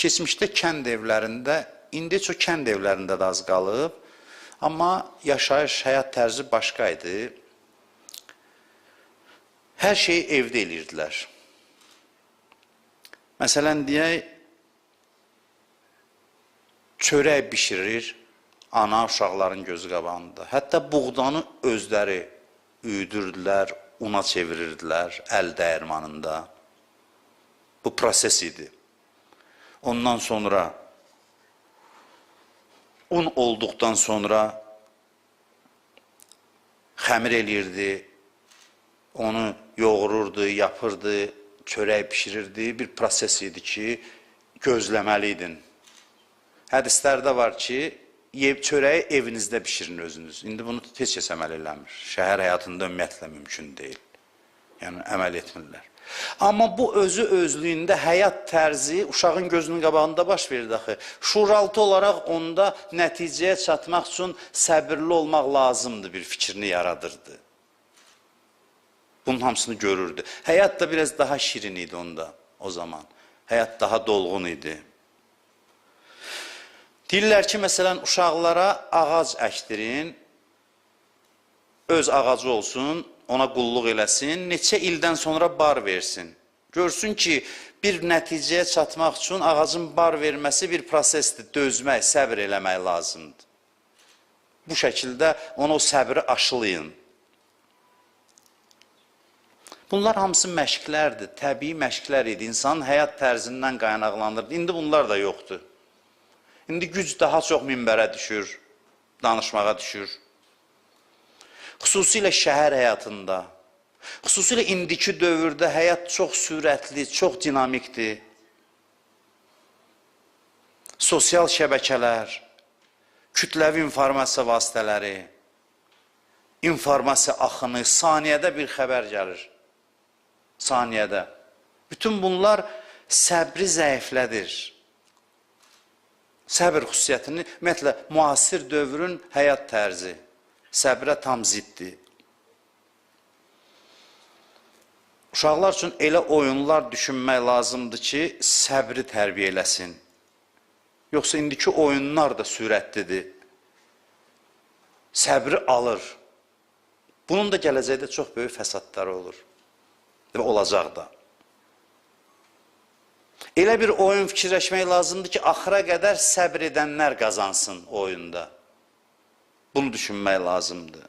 Keçmişdə kənd evlərində, indi çox kənd evlərində də az qalıb, amma yaşayış, həyat tərzi başqa idi. Hər şeyi evdə eləyirdilər. Məsələn, deyək, çörək bişirir ana uşaqların gözü qabağında. Hətta buğdanı özləri üyüdürdülər, una çevirirdilər əl dəyirmanında. Bu proses idi. Ondan sonra un olduqdan sonra xəmir eləyirdi, onu yoğururdu, yapırdı, çörək pişirirdi. Bir proses idi ki, gözləməliydin. Hədislərdə var ki, çörəyi evinizdə pişirin özünüz. İndi bunu tez kəs əməl eləmir. Şəhər həyatında ümumiyyətlə mümkün deyil. Yəni, əməl etmirlər. Amma bu özü özlüyündə həyat tərzi uşağın gözünün qabağında baş verir axı. Şuuraltı olaraq onda nəticəyə çatmaq üçün səbirli olmaq lazımdır bir fikrini yaradırdı. Bunun hamısını görürdü. Həyat da biraz daha şirin idi onda o zaman. Həyat daha dolğun idi. Deyirlər ki, məsələn, uşaqlara ağac əkdirin, öz ağacı olsun, ona qulluq eləsin, neçə ildən sonra bar versin. Görsün ki, bir nəticəyə çatmaq üçün ağacın bar verməsi bir prosesdir, dözmək, səbir eləmək lazımdır. Bu şəkildə ona o səbri aşılayın. Bunlar hamısı məşqlərdir, təbii məşqlər idi, insanın həyat tərzindən qaynaqlanırdı. İndi bunlar da yoxdur. İndi güc daha çox minbərə düşür, danışmağa düşür. Xüsusilə şəhər həyatında, xüsusilə indiki dövrdə həyat çox sürətli, çox dinamikdir. Sosial şəbəkələr, kütləvi informasiya vasitələri, informasiya axını, saniyədə bir xəbər gəlir. Saniyədə. Bütün bunlar səbri zəiflədir. Səbir xüsusiyyətini, ümumiyyətlə, müasir dövrün həyat tərzi. Səbrə tam ziddir. Uşaqlar üçün elə oyunlar düşünmək lazımdır ki, səbri tərbiyə eləsin. Yoxsa indiki oyunlar da sürətlidir. Səbri alır. Bunun da gələcəkdə çox böyük fəsadları olur. Və olacaq da. Elə bir oyun fikirləşmək lazımdır ki, axıra qədər səbr edənlər qazansın oyunda. Bunu düşünmək lazımdır.